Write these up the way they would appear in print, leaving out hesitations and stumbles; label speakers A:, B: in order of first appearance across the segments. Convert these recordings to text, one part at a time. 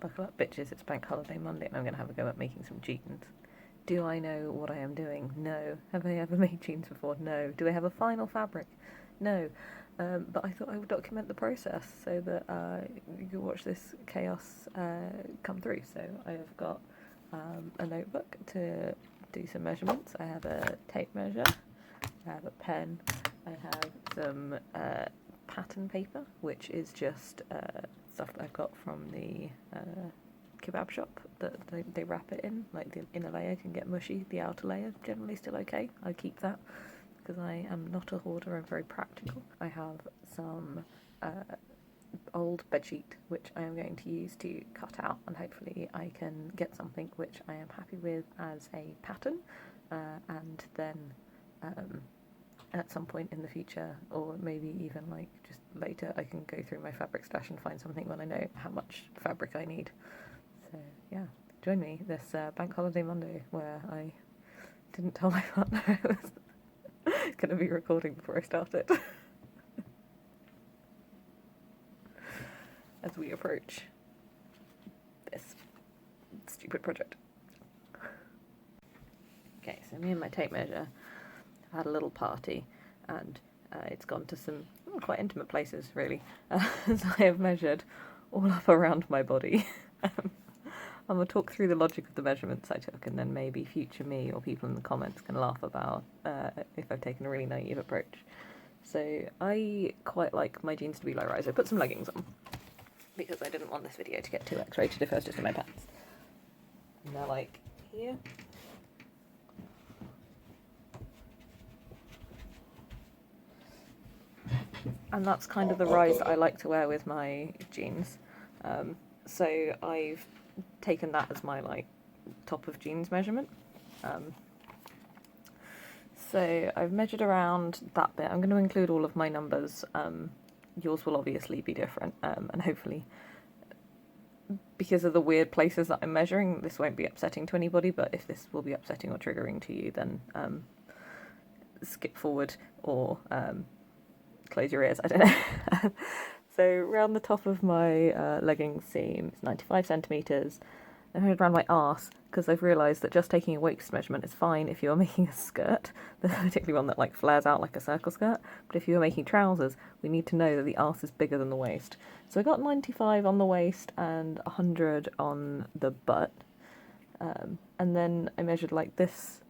A: Buckle up, bitches, it's Bank Holiday Monday and I'm going to have a go at making some jeans. Do I know what I am doing? No. Have I ever made jeans before? No. Do I have a final fabric? No. But I thought I would document the process so that you could watch this chaos come through. So I have got a notebook to do some measurements. I have a tape measure. I have a pen. I have some pattern paper, which is just stuff that I've got from the kebab shop that they wrap it in. Like the inner layer can get mushy, the outer layer generally still okay. I keep that because I am not a hoarder, I'm very practical. I have some old bedsheet which I am going to use to cut out, and hopefully I can get something which I am happy with as a pattern, and then at some point in the future, or maybe even like just later, I can go through my fabric stash and find something when I know how much fabric I need. So yeah, join me this Bank Holiday Monday where I didn't tell my partner I was going to be recording before I started. As we approach this stupid project. Okay, so me and my tape measure have had a little party, and it's gone to some quite intimate places, really. So I have measured all up around my body. I'm going to talk through the logic of the measurements I took, and then maybe future me or people in the comments can laugh about if I've taken a really naive approach. So I quite like my jeans to be low-rise. I put some leggings on because I didn't want this video to get too X-rated if I was just in my pants. And they're like here. And that's kind of the rise that I like to wear with my jeans. So I've taken that as my like top of jeans measurement. So I've measured around that bit. I'm going to include all of my numbers. Yours will obviously be different, and hopefully because of the weird places that I'm measuring, this won't be upsetting to anybody, but if this will be upsetting or triggering to you, then skip forward or close your ears, I don't know. So around the top of my leggings seam is 95 centimetres. I measured around my arse because I've realised that just taking a waist measurement is fine if you're making a skirt, particularly one that like flares out like a circle skirt. But if you're making trousers, we need to know that the arse is bigger than the waist. So I got 95 on the waist and 100 on the butt. And then I measured like this,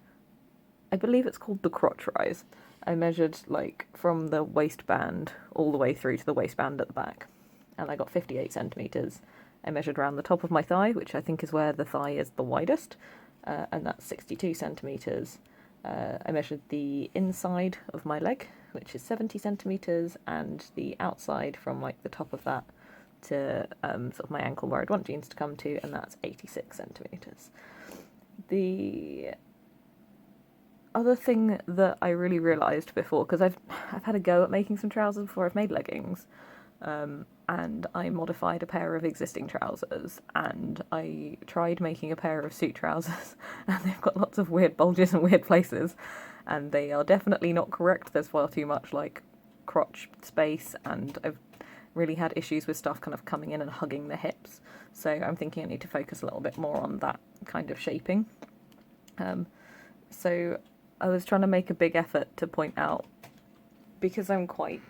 A: I believe it's called the crotch rise. I measured like from the waistband all the way through to the waistband at the back, and I got 58 centimetres. I measured around the top of my thigh, which I think is where the thigh is the widest, and that's 62 centimetres. I measured the inside of my leg, which is 70 centimetres, and the outside from like the top of that to sort of my ankle where I'd want jeans to come to, and that's 86 centimetres. The other thing that I really realised before, because I've had a go at making some trousers before, I've made leggings, and I modified a pair of existing trousers, and I tried making a pair of suit trousers, and they've got lots of weird bulges and weird places, and they are definitely not correct. There's far too much like crotch space, and I've really had issues with stuff kind of coming in and hugging the hips, so I'm thinking I need to focus a little bit more on that kind of shaping. So I was trying to make a big effort to point out, because I'm quite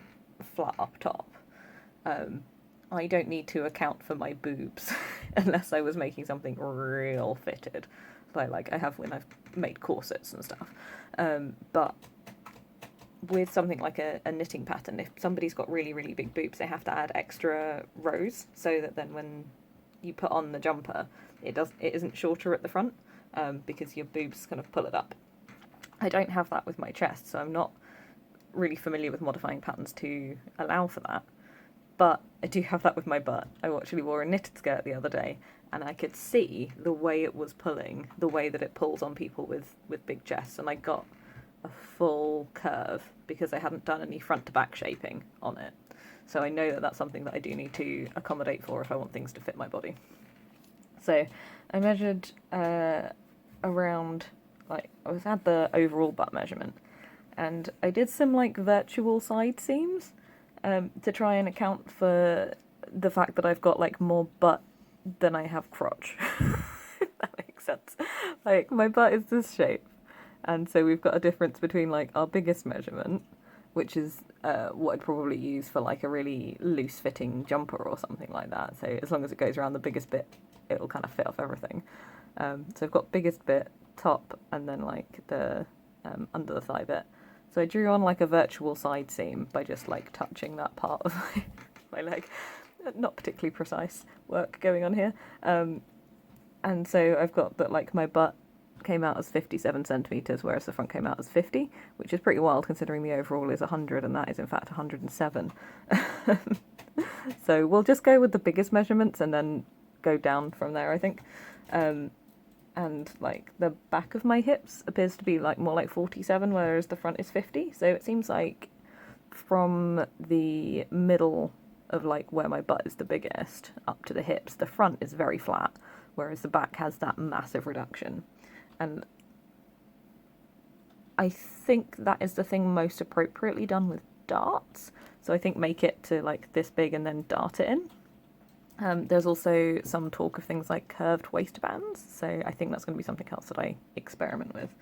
A: flat up top, I don't need to account for my boobs unless I was making something real fitted, like I have when I've made corsets and stuff. But with something like a knitting pattern, if somebody's got really, really big boobs, they have to add extra rows so that then when you put on the jumper, it isn't shorter at the front, because your boobs kind of pull it up. I don't have that with my chest, so I'm not really familiar with modifying patterns to allow for that. But I do have that with my butt. I actually wore a knitted skirt the other day, and I could see the way it was pulling, the way that it pulls on people with big chests, and I got a full curve because I hadn't done any front to back shaping on it. So I know that that's something that I do need to accommodate for if I want things to fit my body. So I measured around, like, I had the overall butt measurement, and I did some like virtual side seams to try and account for the fact that I've got like more butt then I have crotch. If that makes sense. Like, my butt is this shape, and so we've got a difference between like our biggest measurement, which is what I'd probably use for like a really loose fitting jumper or something like that. So as long as it goes around the biggest bit, it'll kind of fit off everything. So I've got biggest bit, top, and then like the under the thigh bit. So I drew on like a virtual side seam by just like touching that part of my leg. Not particularly precise work going on here. And so I've got that like my butt came out as 57 centimetres, whereas the front came out as 50, which is pretty wild considering the overall is 100, and that is in fact 107. So we'll just go with the biggest measurements and then go down from there, I think. And like the back of my hips appears to be like more like 47, whereas the front is 50. So it seems like from the middle of like where my butt is the biggest up to the hips, the front is very flat, whereas the back has that massive reduction. And I think that is the thing most appropriately done with darts. So I think make it to like this big and then dart it in. There's also some talk of things like curved waistbands, so I think that's going to be something else that I experiment with.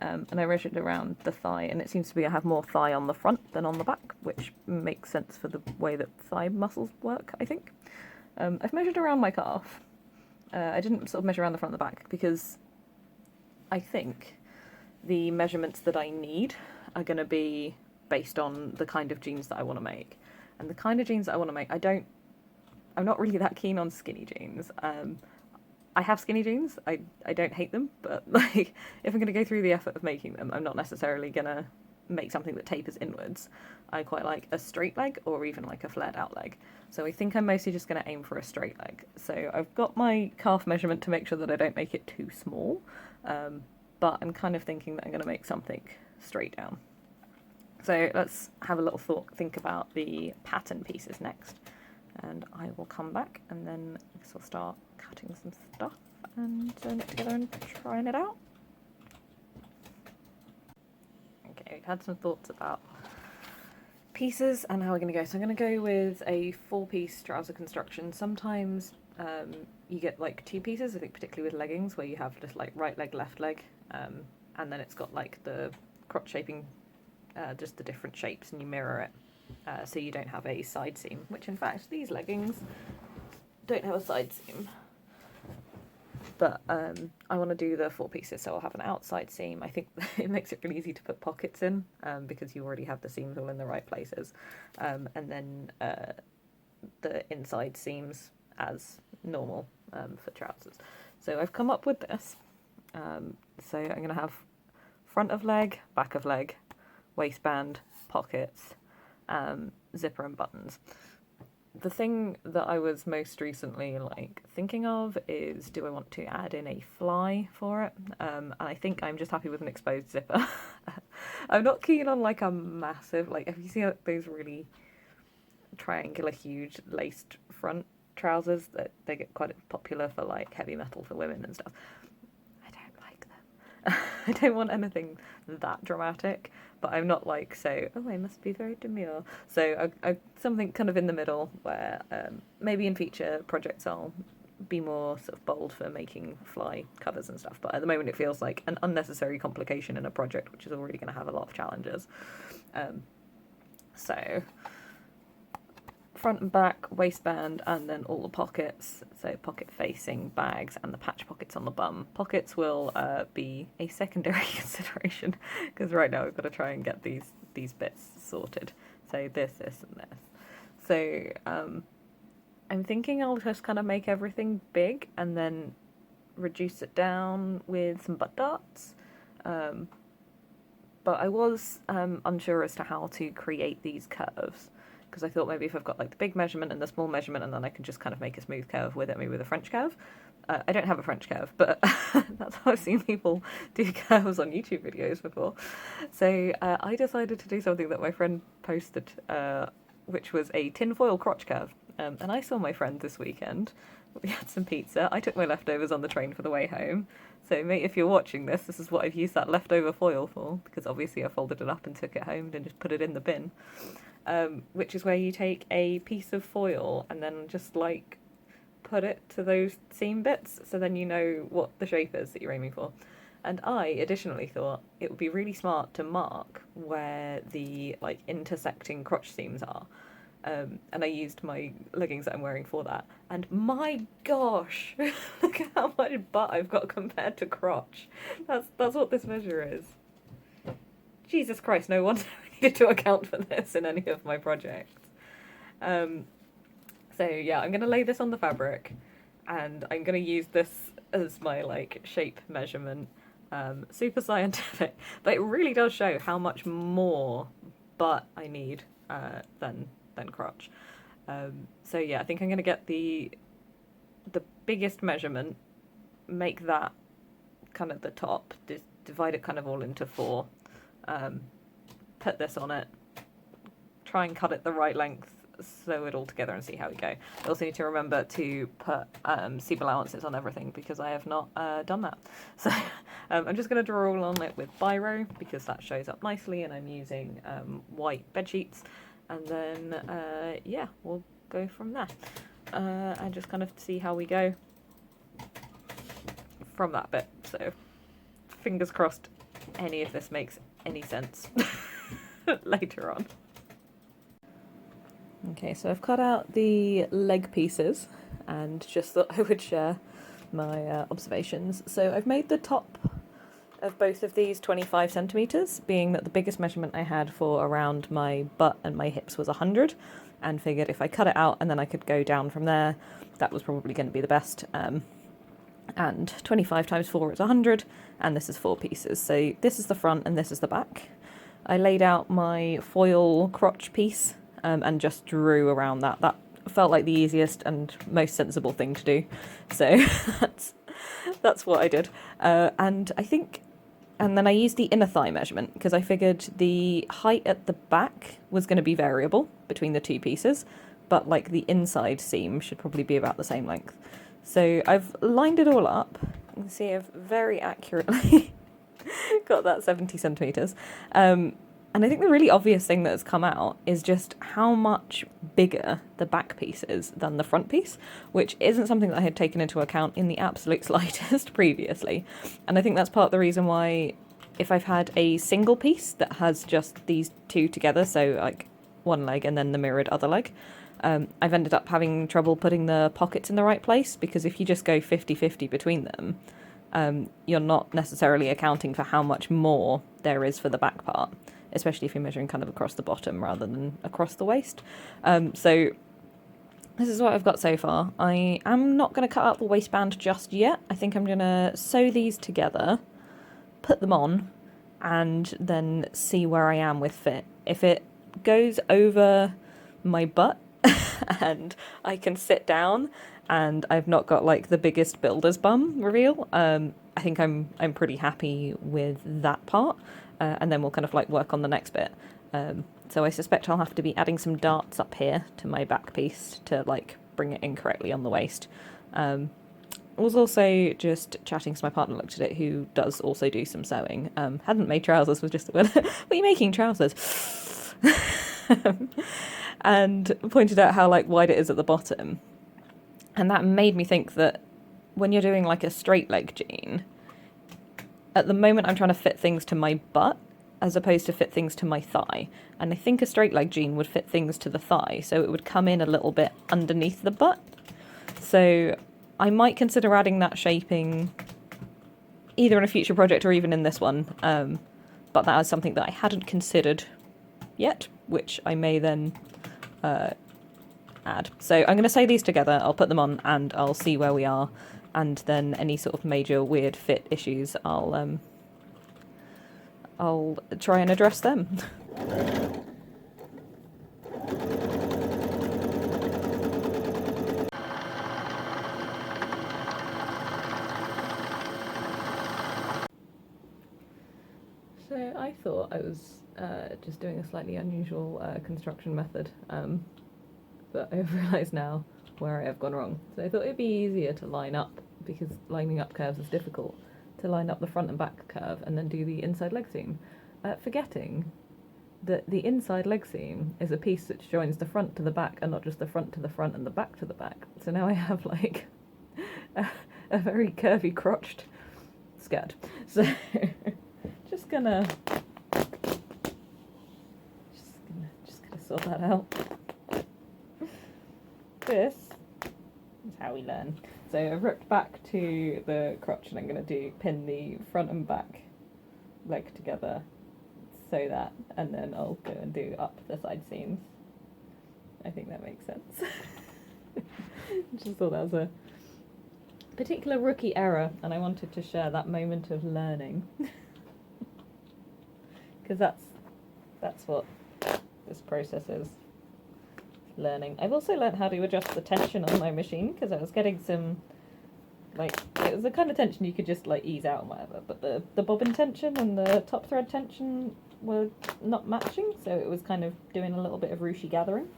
A: And I measured around the thigh, and it seems to be I have more thigh on the front than on the back, which makes sense for the way that thigh muscles work, I think. I've measured around my calf. I didn't sort of measure around the front and the back because I think the measurements that I need are going to be based on the kind of jeans that I want to make. And the kind of jeans that I want to make, I'm not really that keen on skinny jeans. I have skinny jeans. I don't hate them, but like if I'm going to go through the effort of making them, I'm not necessarily going to make something that tapers inwards. I quite like a straight leg or even like a flared out leg. So I think I'm mostly just going to aim for a straight leg. So I've got my calf measurement to make sure that I don't make it too small, but I'm kind of thinking that I'm going to make something straight down. So let's have a little think about the pattern pieces next. And I will come back and then I guess I'll start cutting some stuff and sewing it together and trying it out. Okay, we've had some thoughts about pieces and how we're going to go. So I'm going to go with a 4-piece trouser construction. Sometimes you get like 2 pieces, I think particularly with leggings, where you have just like right leg, left leg, and then it's got like the crotch shaping, just the different shapes, and you mirror it. So you don't have a side seam, which in fact these leggings don't have a side seam. But I want to do the 4 pieces, so I'll have an outside seam. I think it makes it really easy to put pockets in because you already have the seams all in the right places. And then the inside seams as normal for trousers. So I've come up with this. So I'm going to have front of leg, back of leg, waistband, pockets, zipper and buttons. The thing that I was most recently like thinking of is, do I want to add in a fly for it? And I think I'm just happy with an exposed zipper. I'm not keen on like a massive, like, have you seen those really triangular, huge laced front trousers that they get quite popular for like heavy metal for women and stuff? I don't like them. I don't want anything that dramatic, but I'm not like, so, oh, I must be very demure. So I something kind of in the middle where maybe in future projects I'll be more sort of bold for making fly covers and stuff. But at the moment it feels like an unnecessary complication in a project which is already going to have a lot of challenges. So front and back, waistband, and then all the pockets, so pocket facing bags and the patch pockets on the bum. Pockets will be a secondary consideration because right now we've got to try and get these bits sorted. So this, and this. So I'm thinking I'll just kind of make everything big and then reduce it down with some butt darts. But I was unsure as to how to create these curves, because I thought maybe if I've got like the big measurement and the small measurement and then I can just kind of make a smooth curve with it, maybe with a French curve. I don't have a French curve, but that's how I've seen people do curves on YouTube videos before. So I decided to do something that my friend posted, which was a tinfoil crotch curve. And I saw my friend this weekend. We had some pizza. I took my leftovers on the train for the way home. So mate, if you're watching this is what I've used that leftover foil for, because obviously I folded it up and took it home and just put it in the bin. Which is where you take a piece of foil and then just like put it to those seam bits, so then you know what the shape is that you're aiming for. And I additionally thought it would be really smart to mark where the like intersecting crotch seams are. And I used my leggings that I'm wearing for that. And my gosh, look at how much butt I've got compared to crotch. That's what this measure is. Jesus Christ, no wonder I needed to account for this in any of my projects. So yeah, I'm going to lay this on the fabric, and I'm going to use this as my like shape measurement. Super scientific, but it really does show how much more butt I need than crotch. So yeah, I think I'm going to get the biggest measurement, make that kind of the top, divide it kind of all into 4, put this on it, try and cut it the right length, sew it all together and see how we go. I also need to remember to put seam allowances on everything because I have not done that. So I'm just going to draw all on it with biro because that shows up nicely, and I'm using white bed sheets, and then yeah, we'll go from there and just kind of see how we go from that bit. So fingers crossed any of this makes any sense later on. Okay, so I've cut out the leg pieces and just thought I would share my observations. So I've made the top of both of these 25 centimetres, being that the biggest measurement I had for around my butt and my hips was 100, and figured if I cut it out and then I could go down from there, that was probably going to be the best. And 25 times 4 is 100, and this is 4 pieces. So this is the front and this is the back. I laid out my foil crotch piece and just drew around that. That felt like the easiest and most sensible thing to do. So that's what I did. And then I used the inner thigh measurement because I figured the height at the back was going to be variable between the 2 pieces, but like the inside seam should probably be about the same length. So I've lined it all up. You can see I've very accurately got that 70 centimetres. And I think the really obvious thing that has come out is just how much bigger the back piece is than the front piece, which isn't something that I had taken into account in the absolute slightest previously. And I think that's part of the reason why, if I've had a single piece that has just these 2 together, so like one leg and then the mirrored other leg, I've ended up having trouble putting the pockets in the right place, because if you just go 50-50 between them, you're not necessarily accounting for how much more there is for the back part, especially if you're measuring kind of across the bottom rather than across the waist. So this is what I've got so far. I am not going to cut out the waistband just yet. I think I'm going to sew these together, put them on, and then see where I am with fit. If it goes over my butt and I can sit down and I've not got like the biggest builder's bum reveal, I think I'm pretty happy with that part. And then we'll kind of like work on the next bit. So I suspect I'll have to be adding some darts up here to my back piece to like bring it in correctly on the waist. I was also just chatting to my partner, looked at it, who does also do some sewing. Hadn't made trousers, was just, what are you making, trousers? And pointed out how like wide it is at the bottom. And that made me think that when you're doing like a straight leg jean, at the moment I'm trying to fit things to my butt as opposed to fit things to my thigh. And I think a straight leg jean would fit things to the thigh, so it would come in a little bit underneath the butt. So I might consider adding that shaping either in a future project or even in this one. But that is something that I hadn't considered yet, which I may then add. So I'm going to sew these together, I'll put them on, and I'll see where we are. And then any sort of major weird fit issues, I'll try and address them. So I thought I was just doing a slightly unusual construction method, but I've realised now where I have gone wrong. So I thought it'd be easier to line up, because lining up curves is difficult, to line up the front and back curve and then do the inside leg seam, forgetting the inside leg seam is a piece which joins the front to the back and not just the front to the front and the back to the back. So now I have like a very curvy crotched skirt. So just gonna sort that out. This is how we learn. So I've ripped back to the crotch and I'm going to pin the front and back leg together, sew that, and then I'll go and do up the side seams. I think that makes sense. Just thought that was a particular rookie error and I wanted to share that moment of learning. Because that's what this process is. Learning. I've also learned how to adjust the tension on my machine because I was getting some, like, it was the kind of tension you could just like ease out and whatever, but the bobbin tension and the top thread tension were not matching, so it was kind of doing a little bit of ruchy gathering,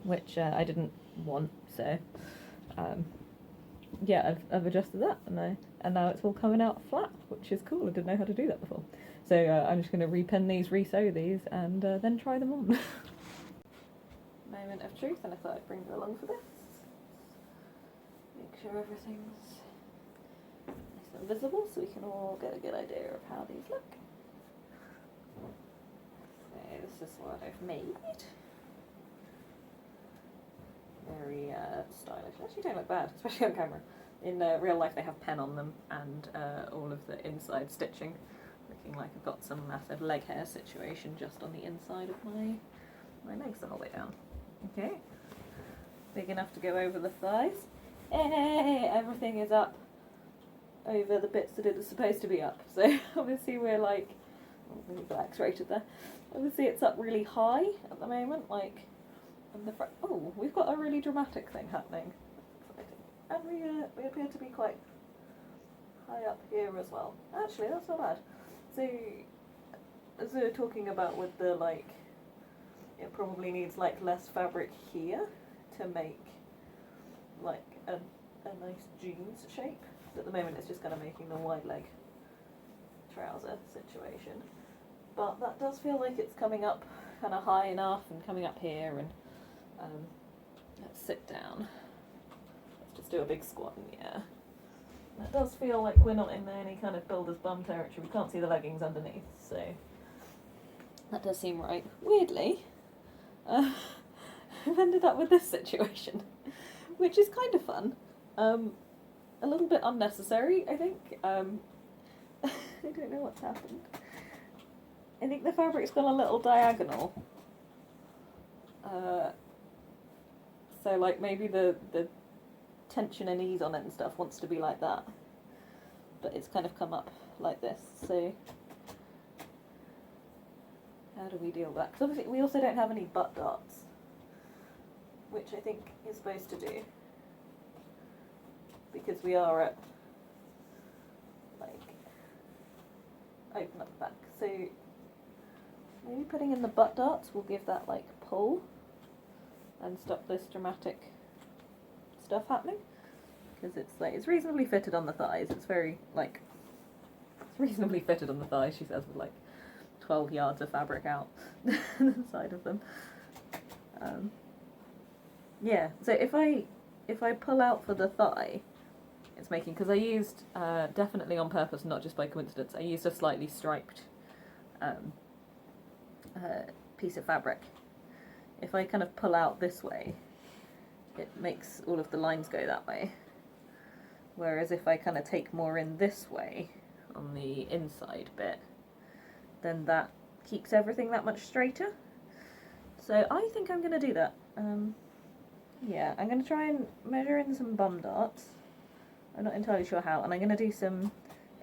A: which I didn't want. So yeah, I've adjusted that and now it's all coming out flat, which is cool. I didn't know how to do that before. So I'm just going to repin these, resew these, and then try them on. Moment of truth, and I thought I'd bring you along for this. Make sure everything's nice and visible so we can all get a good idea of how these look. So this is what I've made. Very stylish. Actually don't look bad, especially on camera. In real life they have pen on them and all of the inside stitching. Looking like I've got some massive leg hair situation just on the inside of my legs the whole way down. Okay, big enough to go over the thighs. Hey, everything is up over the bits that it is supposed to be up. So obviously we're like, oh, black's rated there. Obviously it's up really high at the moment, like on the front. Oh, we've got a really dramatic thing happening. That's exciting. And we appear to be quite high up here as well. Actually, that's not bad. So as we were talking about with the like, it probably needs like less fabric here to make like a nice jeans shape. So at the moment it's just kind of making the wide leg trouser situation. But that does feel like it's coming up kind of high enough and coming up here, and let's sit down. Let's just do a big squat in the air. That does feel like we're not in any kind of builder's bum territory. We can't see the leggings underneath, so that does seem right. Weirdly, I've ended up with this situation, which is kind of fun. A little bit unnecessary, I think. I don't know what's happened. I think the fabric's gone a little diagonal. So like maybe the tension and ease on it and stuff wants to be like that. But it's kind of come up like this, so how do we deal with that? Because obviously we also don't have any butt darts, which I think is supposed to do, because we are at, like, open up the back. So maybe putting in the butt darts will give that, like, pull and stop this dramatic stuff happening. Because it's, like, it's reasonably fitted on the thighs. It's very, like, it's reasonably fitted on the thighs, she says, with, like, 12 yards of fabric out the side of them. Yeah, so if I pull out for the thigh, it's making, because I used, definitely on purpose, not just by coincidence, I used a slightly striped piece of fabric. If I kind of pull out this way, it makes all of the lines go that way. Whereas if I kind of take more in this way, on the inside bit, then that keeps everything that much straighter. So I think I'm going to do that. Yeah, I'm going to try and measure in some bum darts. I'm not entirely sure how, and I'm going to do some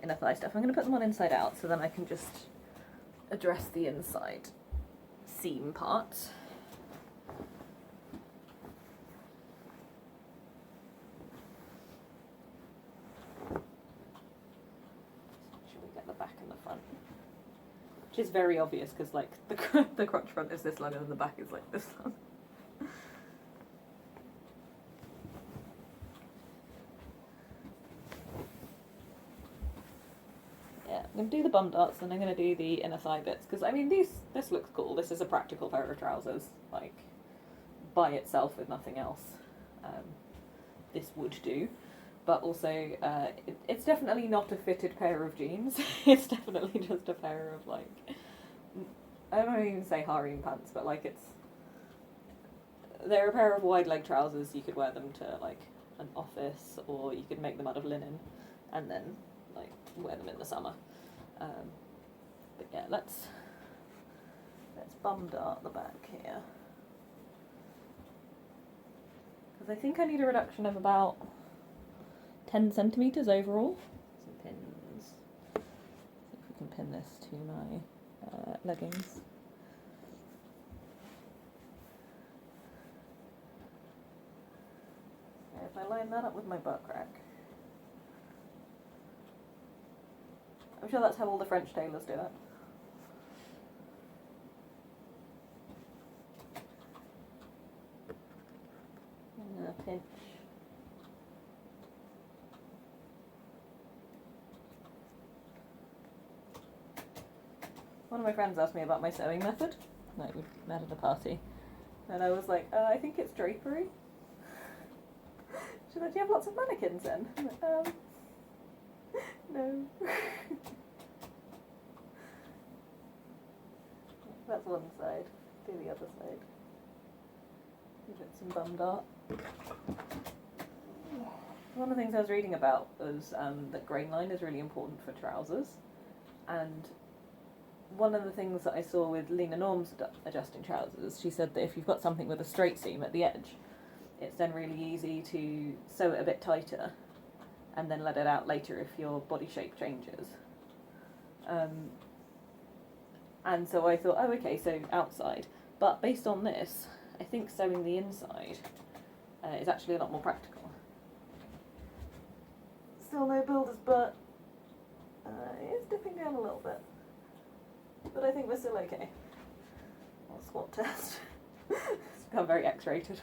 A: inner thigh stuff. I'm going to put them on inside out so then I can just address the inside seam parts. Should we get the back and the front? Which is very obvious because, like, the crotch front is this long and the back is like this long. Yeah, I'm going to do the bum darts, and I'm going to do the inner thigh bits, because I mean this looks cool. This is a practical pair of trousers, like by itself with nothing else. This would do, but also it's definitely not a fitted pair of jeans. It's definitely just a pair of, like, I don't even say harem pants, but like they're a pair of wide leg trousers. You could wear them to like an office, or you could make them out of linen and then like wear them in the summer. But yeah, let's bum dart the back here, because I think I need a reduction of about 10 centimetres overall. Some pins. See if we can pin this to my leggings. If I line that up with my butt crack, I'm sure that's how all the French tailors do it. And a pinch. One of my friends asked me about my sewing method. Like, we met at a party, and I was like, I think it's drapery. She's like, do you have lots of mannequins then? I'm like, no. That's one side. Do the other side. Give it some bum dart. One of the things I was reading about was that grain line is really important for trousers, and one of the things that I saw with Lena Norm's adjusting trousers, she said that if you've got something with a straight seam at the edge, it's then really easy to sew it a bit tighter and then let it out later if your body shape changes. And so I thought, oh, okay, so outside. But based on this, I think sewing the inside is actually a lot more practical. Still no builder's butt. It is dipping down a little bit. But I think we're still okay. I'll squat test. It's become very X-rated.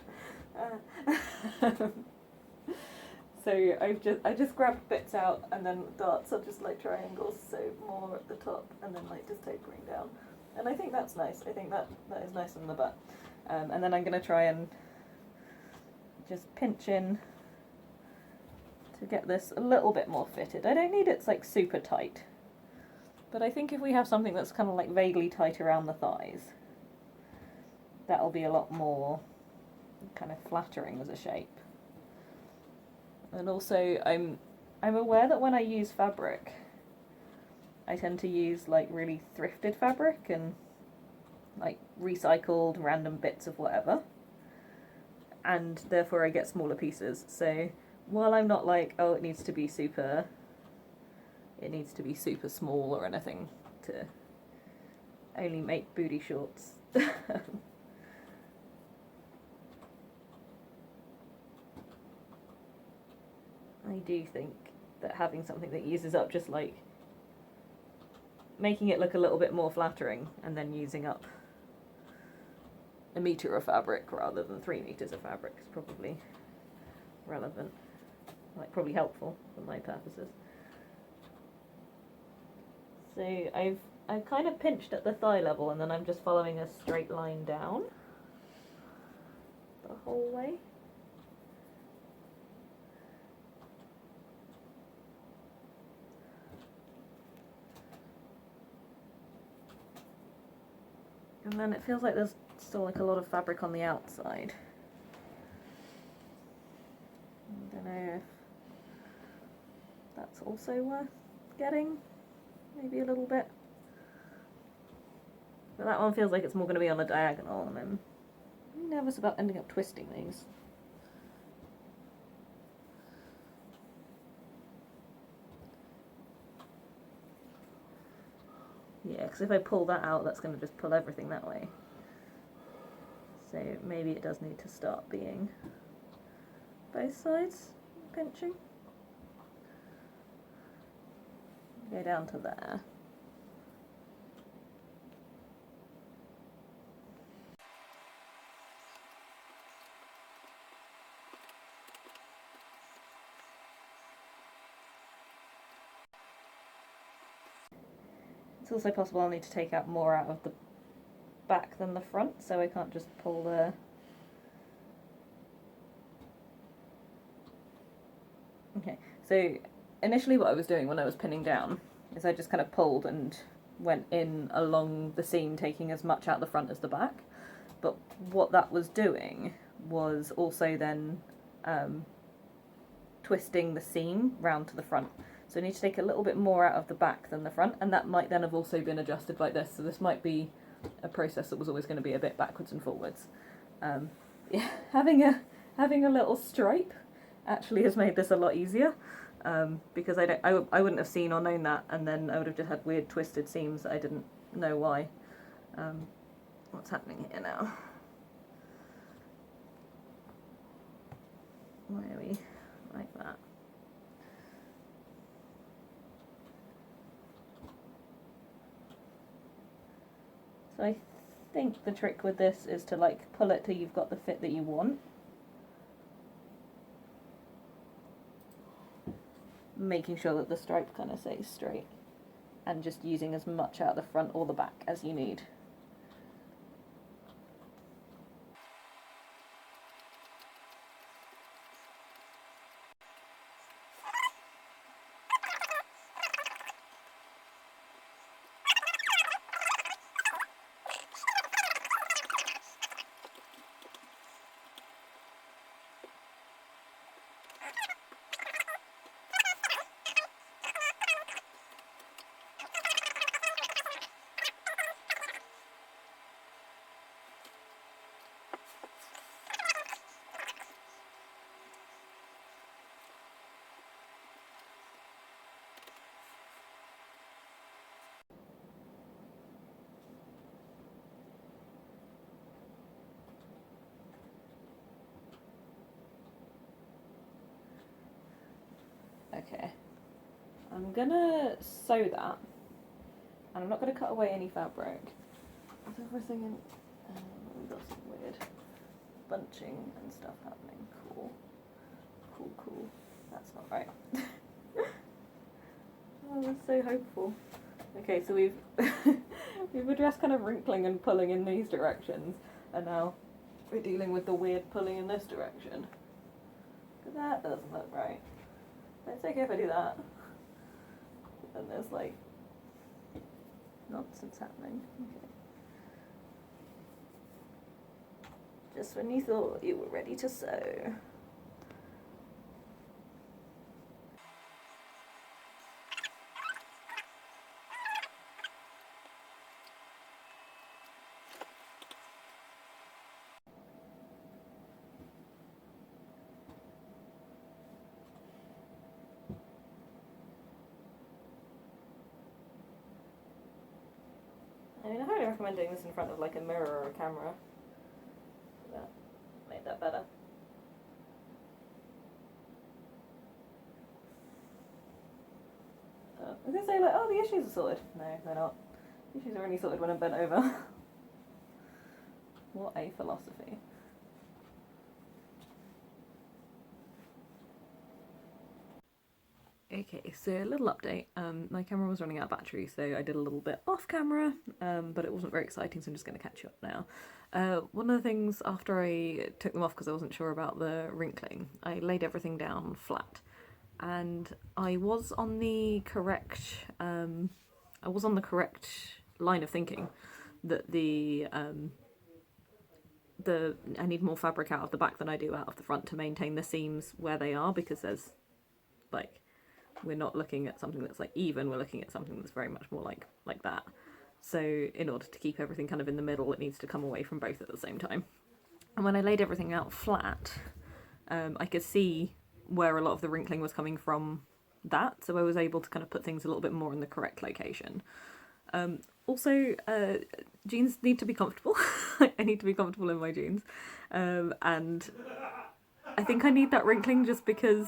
A: So I just grabbed bits out, and then darts are just like triangles, so more at the top and then like just tapering down. And I think that's nice. I think that is nice on the butt. And then I'm going to try and just pinch in to get this a little bit more fitted. I don't need it like super tight, but I think if we have something that's kind of like vaguely tight around the thighs, that'll be a lot more kind of flattering as a shape. And also I'm aware that when I use fabric, I tend to use like really thrifted fabric and like recycled random bits of whatever, and therefore I get smaller pieces. So while I'm not like, oh, it needs to be super small or anything to only make booty shorts, I do think that having something that uses up just like making it look a little bit more flattering and then using up a metre of fabric rather than 3 metres of fabric is probably relevant, like probably helpful for my purposes. So I've kind of pinched at the thigh level, and then I'm just following a straight line down the whole way. And then it feels like there's still like a lot of fabric on the outside. I don't know if that's also worth getting, maybe a little bit. But that one feels like it's more going to be on a diagonal, and I'm nervous about ending up twisting these. Yeah, because if I pull that out, that's going to just pull everything that way. So maybe it does need to start being both sides pinching. Go down to there. It's also possible I'll need to take out more out of the back than the front, so I can't just pull the... Okay, so initially what I was doing when I was pinning down is I just kind of pulled and went in along the seam, taking as much out the front as the back. But what that was doing was also then twisting the seam round to the front. So I need to take a little bit more out of the back than the front, and that might then have also been adjusted like this. So this might be a process that was always going to be a bit backwards and forwards. Yeah, having a little stripe actually has made this a lot easier, because I wouldn't have seen or known that, and then I would have just had weird twisted seams that I didn't know why. What's happening here now? Why are we like that? So I think the trick with this is to like pull it till you've got the fit that you want. Making sure that the stripe kind of stays straight, and just using as much out the front or the back as you need. Okay, I'm gonna sew that, and I'm not gonna cut away any fabric. Is everything in? We've got some weird bunching and stuff happening. Cool, cool, cool. That's not right. Oh, that's so hopeful. Okay, so we've we've addressed kind of wrinkling and pulling in these directions, and now we're dealing with the weird pulling in this direction. Because that doesn't look right. But it's okay if I do that. And there's like nonsense happening. Okay. Just when you thought you were ready to sew. I mean, I highly recommend doing this in front of like a mirror or a camera. That made that better. I was gonna say like, oh, the issues are sorted. No, they're not. The issues are only sorted when I'm bent over. What a philosophy. Okay, so a little update. My camera was running out of battery, so I did a little bit off camera, but it wasn't very exciting, so I'm just going to catch you up now. One of the things after I took them off, because I wasn't sure about the wrinkling, I laid everything down flat, and I was on the correct line of thinking that I need more fabric out of the back than I do out of the front to maintain the seams where they are, because there's like, we're not looking at something that's like even, we're looking at something that's very much more like that. So in order to keep everything kind of in the middle, it needs to come away from both at the same time. And when I laid everything out flat, I could see where a lot of the wrinkling was coming from that, so I was able to kind of put things a little bit more in the correct location. Also, jeans need to be comfortable. I need to be comfortable in my jeans. And I think I need that wrinkling just because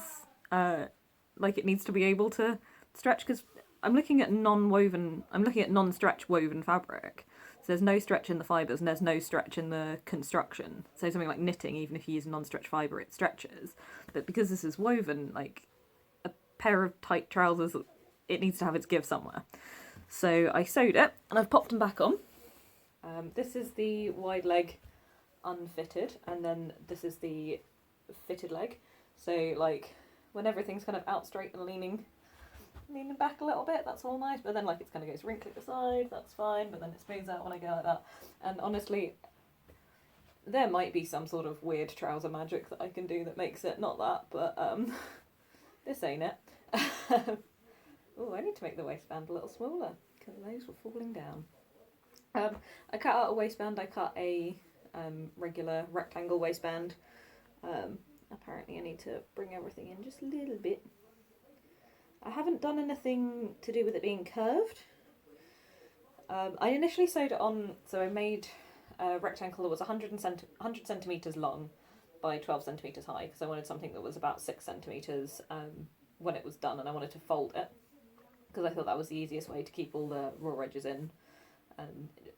A: like it needs to be able to stretch, because I'm looking at non-stretch woven fabric. So there's no stretch in the fibres and there's no stretch in the construction. So something like knitting, even if you use non-stretch fibre, it stretches. But because this is woven, like a pair of tight trousers, it needs to have its give somewhere. So I sewed it and I've popped them back on. This is the wide leg unfitted, and then this is the fitted leg. So like when everything's kind of out straight and leaning back a little bit, that's all nice, but then like it's kind of goes wrinkly at the side, that's fine, but then it smooths out when I go like that. And honestly, there might be some sort of weird trouser magic that I can do that makes it not that, but this ain't it. Oh, I need to make the waistband a little smaller because those were falling down. I cut out a waistband. I cut a regular rectangle waistband. Apparently I need to bring everything in just a little bit. I haven't done anything to do with it being curved. I initially sewed it on, so I made a rectangle that was 100 centimetres long by 12 centimetres high, because I wanted something that was about 6 centimetres when it was done, and I wanted to fold it because I thought that was the easiest way to keep all the raw edges in.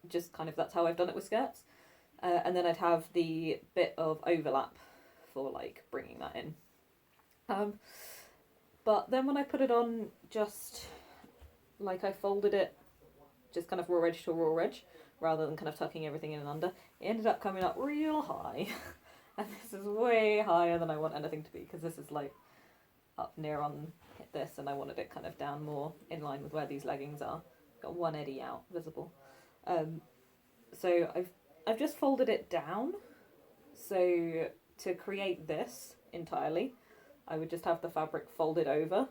A: Just kind of, that's how I've done it with skirts. And then I'd have the bit of overlap for like bringing that in. But then when I put it on, just like I folded it just kind of raw edge to raw edge rather than kind of tucking everything in and under, it ended up coming up real high. And this is way higher than I want anything to be, because this is like up near on this, and I wanted it kind of down more in line with where these leggings are. Got one eddy out visible. So I've just folded it down. So to create this entirely, I would just have the fabric folded over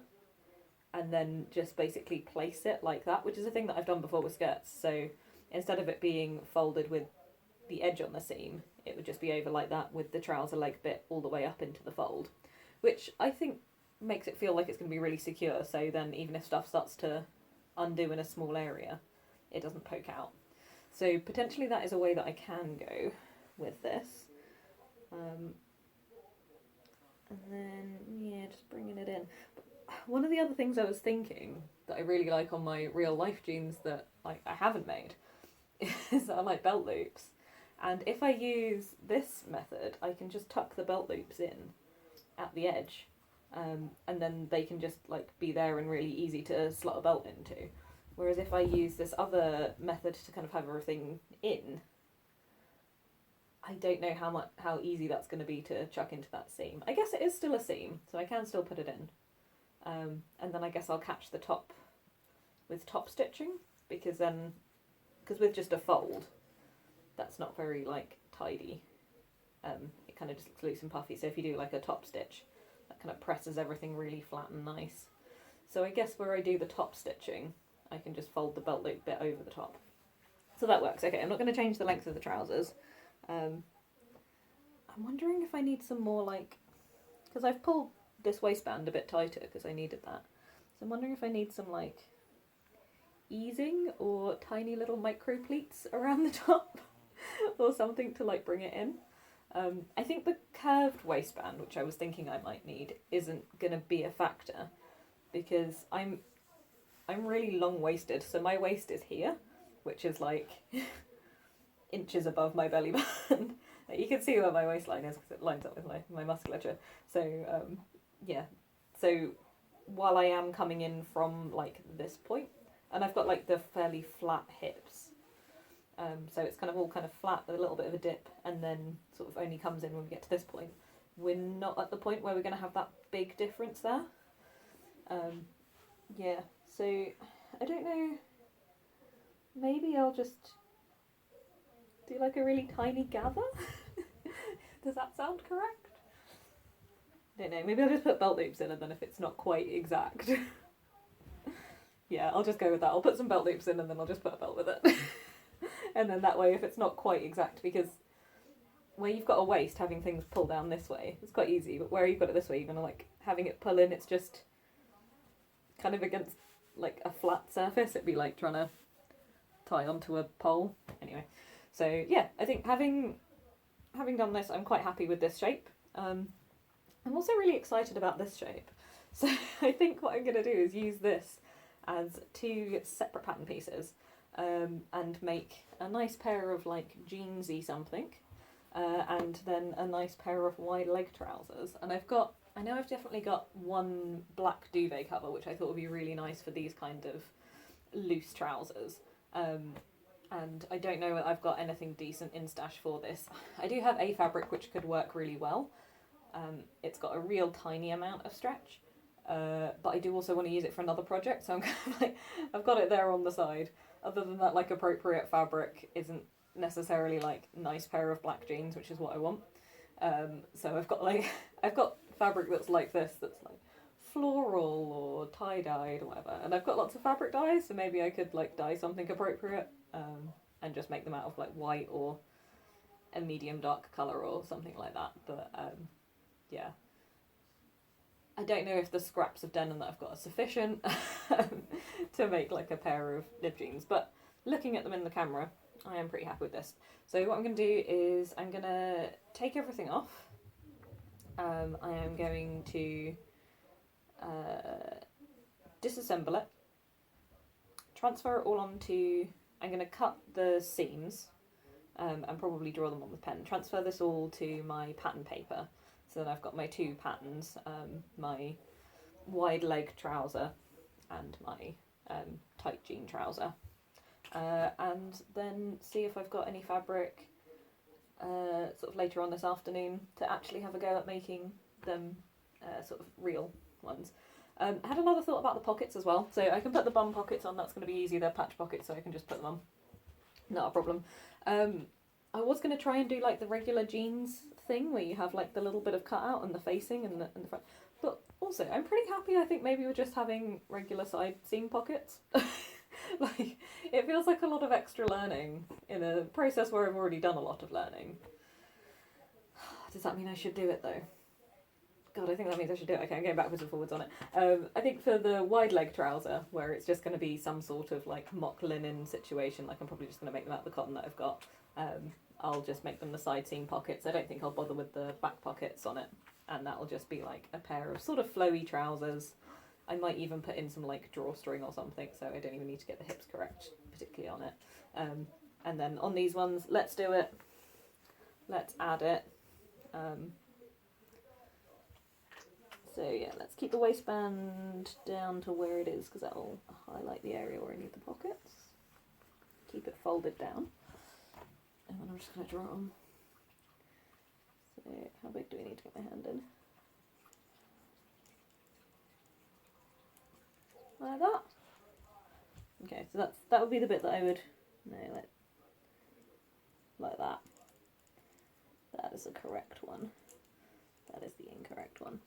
A: and then just basically place it like that, which is a thing that I've done before with skirts. So instead of it being folded with the edge on the seam, it would just be over like that with the trouser leg bit all the way up into the fold, which I think makes it feel like it's going to be really secure, so then even if stuff starts to undo in a small area, it doesn't poke out. So potentially that is a way that I can go with this. And then, yeah, just bringing it in. One of the other things I was thinking that I really like on my real life jeans that like I haven't made is that I like belt loops. And if I use this method, I can just tuck the belt loops in at the edge. And then they can just like be there and really easy to slot a belt into. Whereas if I use this other method to kind of have everything in, I don't know how easy that's going to be to chuck into that seam. I guess it is still a seam, so I can still put it in. And then I guess I'll catch the top with top stitching, because with just a fold, that's not very like tidy. It kind of just looks loose and puffy. So if you do like a top stitch, that kind of presses everything really flat and nice. So I guess where I do the top stitching, I can just fold the belt loop bit over the top. So that works. Okay, I'm not going to change the length of the trousers. I'm wondering if I need some more like, because I've pulled this waistband a bit tighter because I needed that. So I'm wondering if I need some like easing or tiny little micro pleats around the top or something to like bring it in. I think the curved waistband, which I was thinking I might need, isn't going to be a factor because I'm really long-waisted, so my waist is here, which is like inches above my belly button. You can see where my waistline is because it lines up with my musculature. So yeah, so while I am coming in from like this point, and I've got like the fairly flat hips, so it's kind of all kind of flat with a little bit of a dip, and then sort of only comes in when we get to this point. We're not at the point where we're going to have that big difference there. Yeah, so I don't know, maybe I'll just do like a really tiny gather? Does that sound correct? I don't know, maybe I'll just put belt loops in, and then if it's not quite exact, yeah, I'll just go with that. I'll put some belt loops in and then I'll just put a belt with it. And then that way, if it's not quite exact, because where you've got a waist, having things pull down this way, it's quite easy, but where you've got it this way, you're going to like having it pull in, it's just kind of against like a flat surface. It'd be like trying to tie onto a pole. Anyway, so yeah, I think having done this, I'm quite happy with this shape. I'm also really excited about this shape. So I think what I'm going to do is use this as two separate pattern pieces, and make a nice pair of like jeansy something, and then a nice pair of wide leg trousers. And I know I've definitely got one black duvet cover, which I thought would be really nice for these kind of loose trousers. And I don't know whether I've got anything decent in stash for this. I do have a fabric which could work really well. It's got a real tiny amount of stretch, but I do also want to use it for another project, so I'm kind of like, I've got it there on the side. Other than that, like, appropriate fabric isn't necessarily like nice pair of black jeans, which is what I want. So I've got fabric that's like this, that's like floral or tie-dyed or whatever, and I've got lots of fabric dyes, so maybe I could like dye something appropriate, and just make them out of like white or a medium dark colour or something like that. But yeah, I don't know if the scraps of denim that I've got are sufficient to make like a pair of nib jeans, but looking at them in the camera, I am pretty happy with this. So what I'm going to do is I'm going to take everything off. I am going to disassemble it, transfer it all onto, I'm going to cut the seams and probably draw them on with pen. Transfer this all to my pattern paper. So then I've got my two patterns, my wide leg trouser and my tight jean trouser. And then see if I've got any fabric sort of later on this afternoon to actually have a go at making them sort of real ones. I had another thought about the pockets as well. So I can put the bum pockets on, that's going to be easy, they're patch pockets, so I can just put them on. Not a problem. I was going to try and do like the regular jeans thing where you have like the little bit of cutout and the facing and the front. But also, I'm pretty happy, I think, maybe with just having regular side seam pockets. Like, it feels like a lot of extra learning in a process where I've already done a lot of learning. Does that mean I should do it though? God, I think that means I should do it. Okay, I'm going backwards and forwards on it. I think for the wide leg trouser, where it's just going to be some sort of like mock linen situation, like I'm probably just going to make them out of the cotton that I've got. I'll just make them the side seam pockets. I don't think I'll bother with the back pockets on it. And that'll just be like a pair of sort of flowy trousers. I might even put in some like drawstring or something, so I don't even need to get the hips correct, particularly on it. And then on these ones, let's do it. Let's add it. So yeah, let's keep the waistband down to where it is, because that'll highlight the area where I need the pockets. Keep it folded down. And then I'm just going to draw it on. So how big do we need to get my hand in? Like that. Okay, so that would be the bit that I would, no, like that. That is the correct one. That is the incorrect one.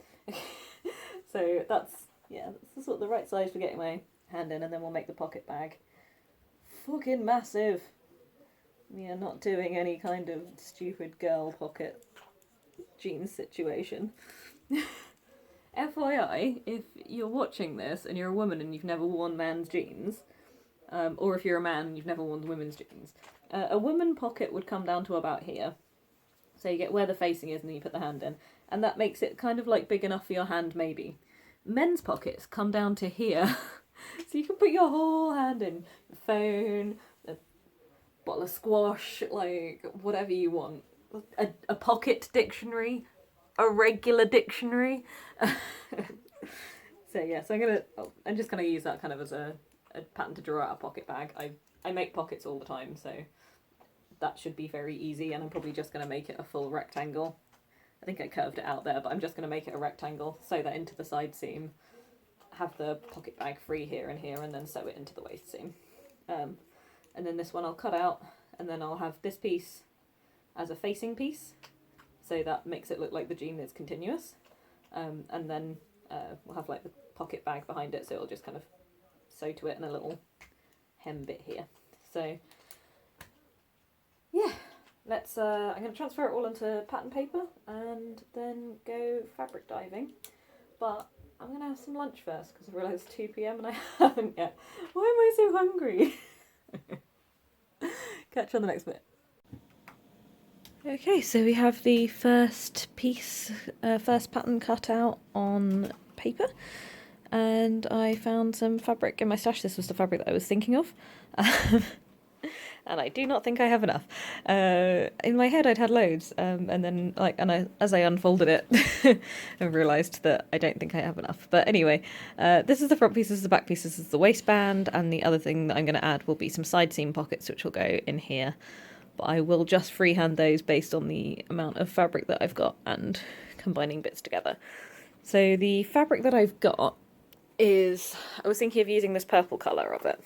A: So that's the sort of the right size for getting my hand in, and then we'll make the pocket bag fucking massive. We are not doing any kind of stupid girl pocket jeans situation. FYI, if you're watching this and you're a woman and you've never worn men's jeans, or if you're a man and you've never worn women's jeans, a woman pocket would come down to about here. So you get where the facing is and then you put the hand in. And that makes it kind of like big enough for your hand, maybe. Men's pockets come down to here. So you can put your whole hand in. Your phone, a bottle of squash, like whatever you want. A pocket dictionary. A regular dictionary. So yeah, so I'm just going to use that kind of as a pattern to draw out a pocket bag. I make pockets all the time, so that should be very easy, and I'm probably just going to make it a full rectangle. I think I curved it out there, but I'm just going to make it a rectangle, sew that into the side seam, have the pocket bag free here, and then sew it into the waist seam. And then this one I'll cut out, and then I'll have this piece as a facing piece, so that makes it look like the jean is continuous. And then we'll have like the pocket bag behind it, so it'll just kind of sew to it in a little hem bit here. So yeah, let's I'm going to transfer it all onto pattern paper and then go fabric diving. But I'm going to have some lunch first, because I realised it's 2 PM and I haven't yet. Why am I so hungry? Catch you on the next bit. Okay, so we have the first piece, first pattern cut out on paper, and I found some fabric in my stash. This was the fabric that I was thinking of. and I do not think I have enough. In my head, I'd had loads, and then as I unfolded it, I realised that I don't think I have enough. But anyway, this is the front piece, this is the back piece, this is the waistband, and the other thing that I'm going to add will be some side seam pockets, which will go in here. But I will just freehand those based on the amount of fabric that I've got and combining bits together. So the fabric that I've got is, I was thinking of using this purple colour of it.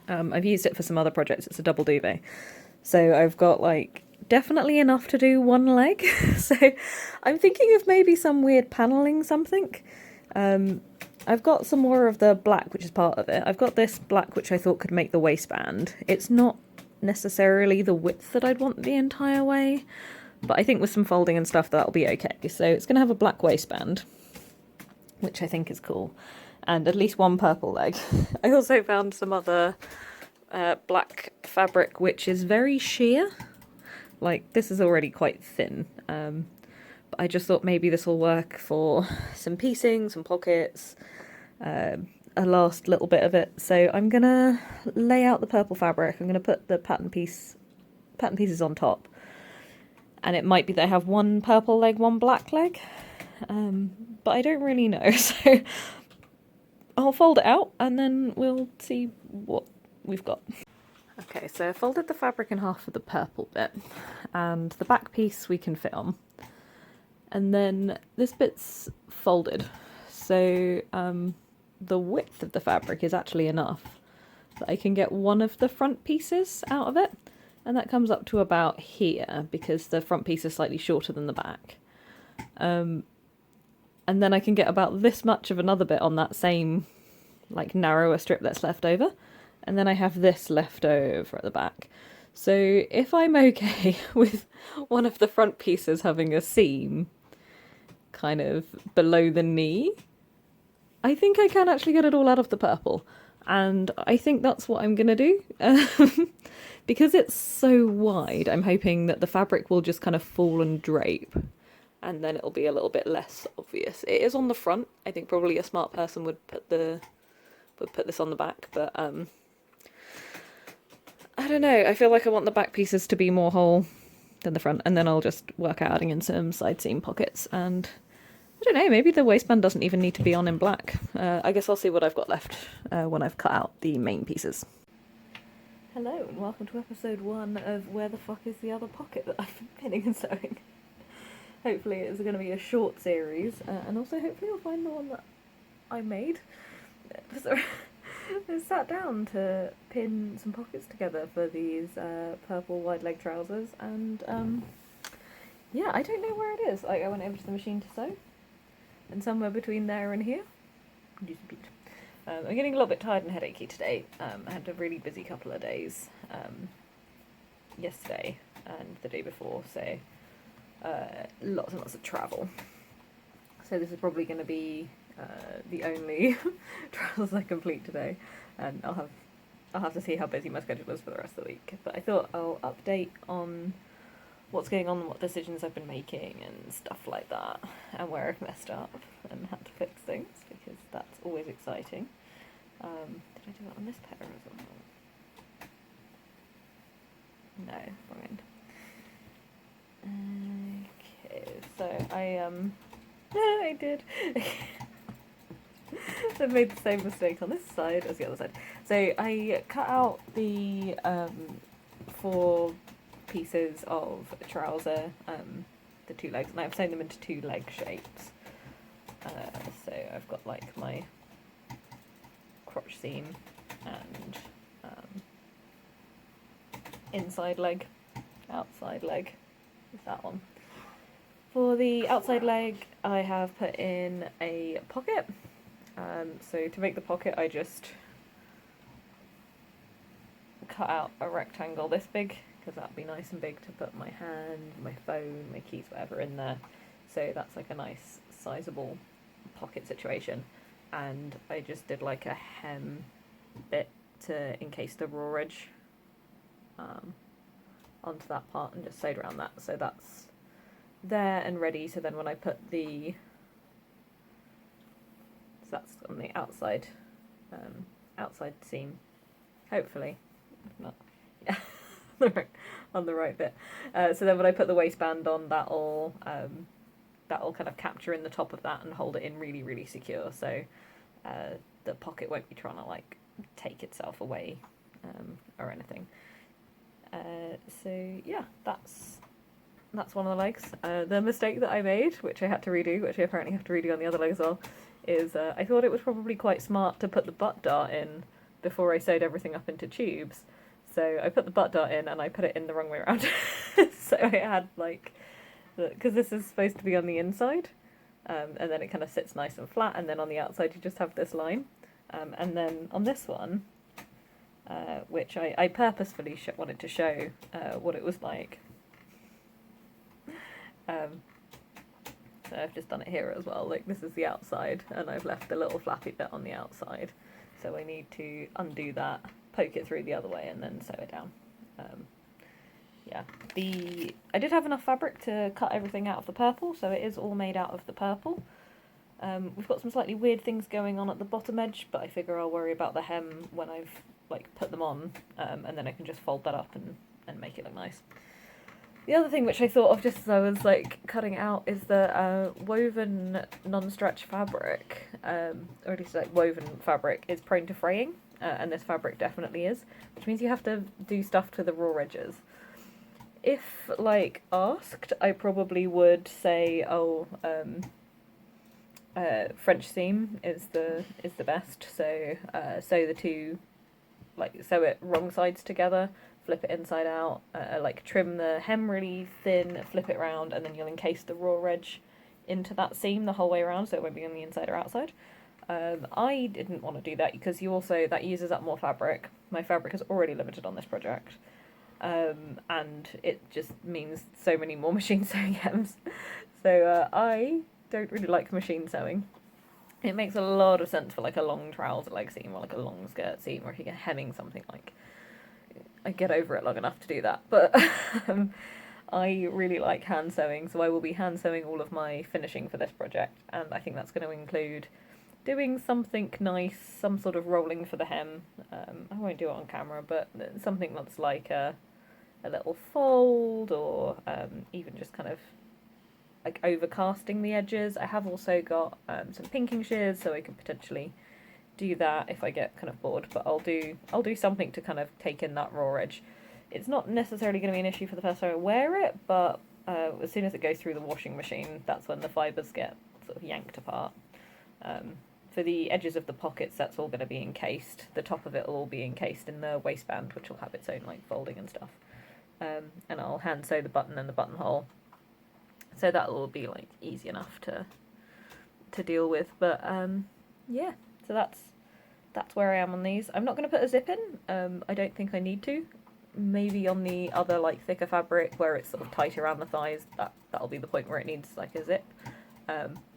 A: I've used it for some other projects, it's a double duvet. So I've got like definitely enough to do one leg. So I'm thinking of maybe some weird panelling something. I've got some more of the black, which is part of it. I've got this black, which I thought could make the waistband. It's not necessarily the width that I'd want the entire way, but I think with some folding and stuff that'll be okay. So it's going to have a black waistband, which I think is cool, and at least one purple leg. I also found some other black fabric which is very sheer. Like, this is already quite thin, but I just thought maybe this will work for some piecing, some pockets, a last little bit of it. So I'm gonna lay out the purple fabric. I'm gonna put the pattern pieces on top, and it might be that I have one purple leg, one black leg, but I don't really know. So I'll fold it out and then we'll see what we've got. Okay, so I folded the fabric in half for the purple bit, and the back piece we can fit on. And then this bit's folded, so the width of the fabric is actually enough that I can get one of the front pieces out of it, and that comes up to about here because the front piece is slightly shorter than the back. And then I can get about this much of another bit on that same, like, narrower strip that's left over, and then I have this left over at the back. So if I'm okay with one of the front pieces having a seam kind of below the knee, I think I can actually get it all out of the purple, and I think that's what I'm gonna do. Because it's so wide, I'm hoping that the fabric will just kind of fall and drape, and then it'll be a little bit less obvious. It is on the front. I think probably a smart person would put this on the back, but I don't know. I feel like I want the back pieces to be more whole than the front, and then I'll just work out adding in some side seam pockets, and I don't know, maybe the waistband doesn't even need to be on in black. I guess I'll see what I've got left when I've cut out the main pieces. Hello, and welcome to episode 1 of Where the Fuck is the Other Pocket that I've been pinning and sewing. Hopefully it's going to be a short series, and also hopefully you'll find the one that I made. So, I sat down to pin some pockets together for these purple wide leg trousers, and yeah, I don't know where it is. I went over to the machine to sew, and somewhere between there and here, I'm getting a little bit tired and headachy today. I had a really busy couple of days yesterday and the day before, so lots and lots of travel. So this is probably going to be the only trousers I complete today, and I'll have to see how busy my schedule is for the rest of the week. But I thought I'll update on what's going on, what decisions I've been making and stuff like that, and where I've messed up and had to fix things, because that's always exciting. Did I do that on this pair as well? No, wrong end. Okay, so I did. I made the same mistake on this side as the other side. So I cut out the 4 pieces of a trouser, the 2 legs, and I've sewn them into 2 leg shapes. So I've got like my crotch seam and inside leg, outside leg is that one. For the outside leg, I have put in a pocket. So to make the pocket, I just cut out a rectangle this big, because that'd be nice and big to put my hand, my phone, my keys, whatever in there. So that's like a nice sizable pocket situation. And I just did like a hem bit to encase the raw edge onto that part, and just sewed around that. So that's there and ready. So then when I put the, so that's on the outside outside seam, hopefully. If not, yeah. on the right bit. So then when I put the waistband on, that'll kind of capture in the top of that and hold it in really, really secure. So the pocket won't be trying to like take itself away or anything. So yeah, that's one of the legs. The mistake that I made, which I had to redo, which I apparently have to redo on the other leg as well, is I thought it was probably quite smart to put the butt dart in before I sewed everything up into tubes. So I put the butt dart in and I put it in the wrong way around. So I had like, because this is supposed to be on the inside, and then it kind of sits nice and flat, and then on the outside you just have this line. And then on this one, which I purposefully wanted to show what it was like. So I've just done it here as well, like this is the outside and I've left the little flappy bit on the outside, so I need to undo that, poke it through the other way and then sew it down. Yeah, I did have enough fabric to cut everything out of the purple, so it is all made out of the purple. We've got some slightly weird things going on at the bottom edge, but I figure I'll worry about the hem when I've like put them on, and then I can just fold that up and make it look nice. The other thing which I thought of just as I was like cutting out is the woven non-stretch fabric, or at least like woven fabric, is prone to fraying, and this fabric definitely is, which means you have to do stuff to the raw edges. If like asked, I probably would say, oh, French seam is the best. So sew the two, like sew it wrong sides together, flip it inside out, like trim the hem really thin, flip it round, and then you'll encase the raw edge into that seam the whole way around, so it won't be on the inside or outside. I didn't want to do that because that uses up more fabric. My fabric is already limited on this project, and it just means so many more machine sewing hems. So I don't really like machine sewing. It makes a lot of sense for like a long trouser leg seam or like a long skirt seam, or if you're hemming something, like I get over it long enough to do that. But I really like hand sewing, so I will be hand sewing all of my finishing for this project, and I think that's going to include doing something nice, some sort of rolling for the hem. I won't do it on camera, but something that's like a little fold, or even just kind of like overcasting the edges. I have also got some pinking shears, so I could potentially do that if I get kind of bored, but I'll do something to kind of take in that raw edge. It's not necessarily going to be an issue for the first time I wear it, but as soon as it goes through the washing machine, that's when the fibres get sort of yanked apart. For the edges of the pockets, that's all going to be encased. The top of it will all be encased in the waistband, which will have its own like folding and stuff. And I'll hand sew the button and the buttonhole, so that will be like easy enough to deal with. But yeah, so that's where I am on these. I'm not going to put a zip in. I don't think I need to. Maybe on the other like thicker fabric where it's sort of tight around the thighs, that'll be the point where it needs like a zip.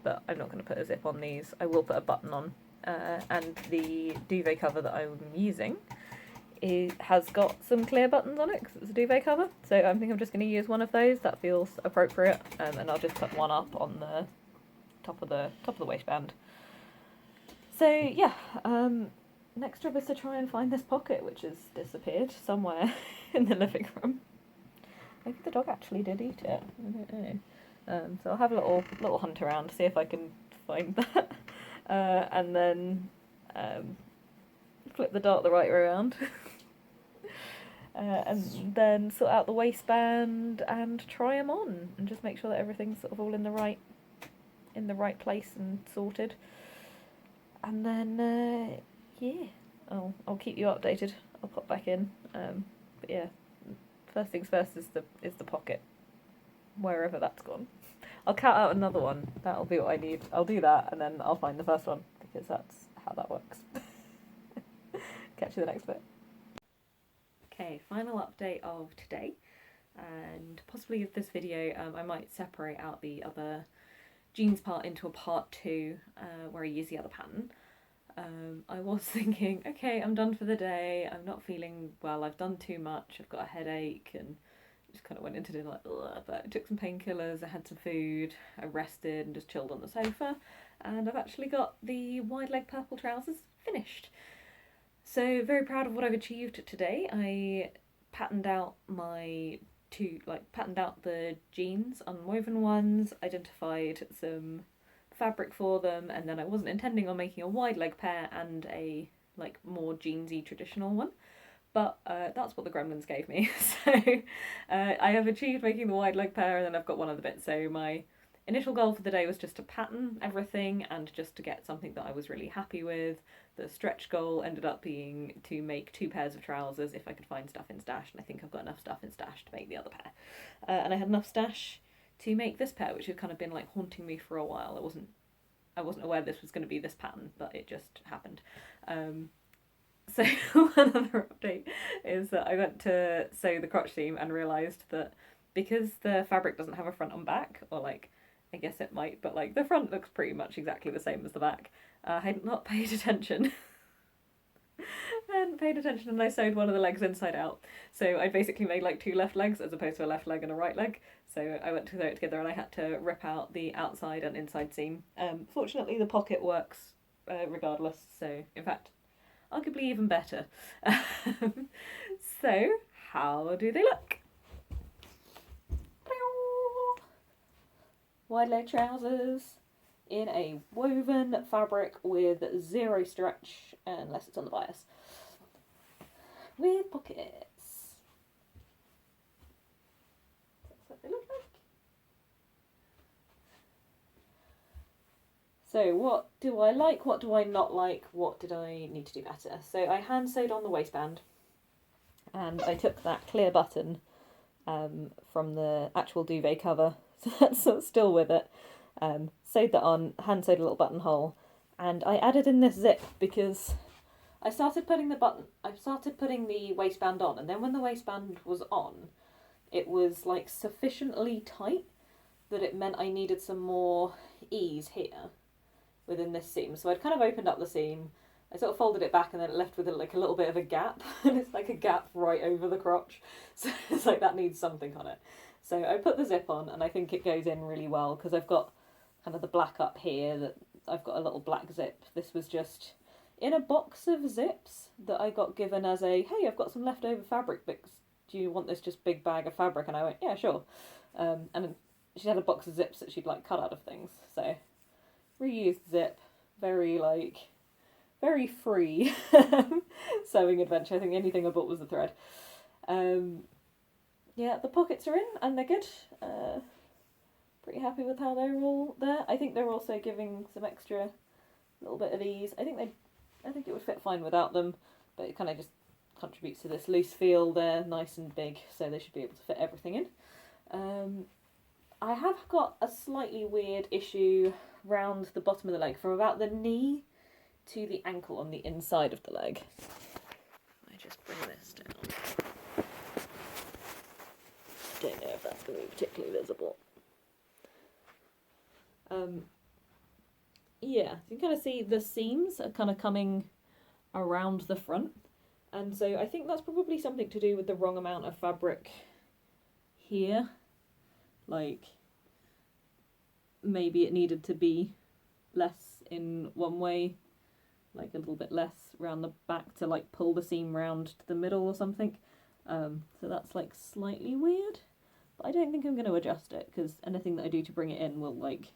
A: But I'm not going to put a zip on these. I will put a button on, and the duvet cover that I'm using has got some clear buttons on it because it's a duvet cover. So I think I'm just going to use one of those. That feels appropriate, and I'll just put one up on the top of the waistband. So yeah, next job is to try and find this pocket, which has disappeared somewhere in the living room. Maybe the dog actually did eat it. I don't know. So I'll have a little hunt around to see if I can find that, and then flip the dart the right way around, and then sort out the waistband and try them on, and just make sure that everything's sort of all in the right place and sorted. And then yeah, I'll keep you updated. I'll pop back in. But yeah, first things first is the pocket, wherever that's gone. I'll cut out another one. That'll be what I need. I'll do that, and then I'll find the first one, because that's how that works. Catch you the next bit. Okay, final update of today, and possibly with this video, I might separate out the other jeans part into a part 2, where I use the other pattern. I was thinking, okay, I'm done for the day. I'm not feeling well. I've done too much. I've got a headache, and just kind of went into dinner like, ugh, but I took some painkillers, I had some food, I rested and just chilled on the sofa, and I've actually got the wide leg purple trousers finished. So very proud of what I've achieved today. I patterned out patterned out the jeans, unwoven ones, identified some fabric for them, and then I wasn't intending on making a wide leg pair and a like more jeansy traditional one. But that's what the gremlins gave me. So I have achieved making the wide leg pair, and then I've got one other bit. So my initial goal for the day was just to pattern everything and just to get something that I was really happy with. The stretch goal ended up being to make 2 pairs of trousers if I could find stuff in stash, and I think I've got enough stuff in stash to make the other pair. And I had enough stash to make this pair, which had kind of been like haunting me for a while. I wasn't aware this was going to be this pattern, but it just happened. So another update is that I went to sew the crotch seam and realised that because the fabric doesn't have a front and back, or like, I guess it might, but like the front looks pretty much exactly the same as the back, I had not paid attention. I hadn't paid attention and I sewed one of the legs inside out. So I basically made like 2 left legs as opposed to a left leg and a right leg. So I went to sew it together and I had to rip out the outside and inside seam. Fortunately the pocket works regardless, so in fact arguably even better. So, how do they look? Wide leg trousers in a woven fabric with 0 stretch, unless it's on the bias, with pockets. That's what they look like. So what do I like, what do I not like, what did I need to do better? So I hand sewed on the waistband, and I took that clear button from the actual duvet cover, so that's still with it, sewed that on, hand sewed a little buttonhole, and I added in this zip because I started putting the waistband on, and then when the waistband was on, it was like sufficiently tight that it meant I needed some more ease here within this seam. So I'd kind of opened up the seam, I sort of folded it back, and then it left with like a little bit of a gap, and it's like a gap right over the crotch, so it's like that needs something on it. So I put the zip on, and I think it goes in really well because I've got kind of the black up here, that I've got a little black zip. This was just in a box of zips that I got given as a, hey, I've got some leftover fabric bits, do you want this just big bag of fabric? And I went, yeah, sure. And she had a box of zips that she'd like cut out of things, so reused zip, very free sewing adventure. I think the only thing I bought was the thread. Yeah, the pockets are in and they're good. Pretty happy with how they're all there. I think they're also giving some extra little bit of ease. I think it would fit fine without them, but it kind of just contributes to this loose feel. They're nice and big, so they should be able to fit everything in. I have got a slightly weird issue round the bottom of the leg, from about the knee to the ankle on the inside of the leg. I just bring this down. Don't know if that's going to be particularly visible. Yeah, you can kind of see the seams are kind of coming around the front, and so I think that's probably something to do with the wrong amount of fabric here. Like, maybe it needed to be less in one way, like a little bit less around the back to like pull the seam round to the middle or something. So that's like slightly weird, but I don't think I'm going to adjust it, because anything that I do to bring it in will like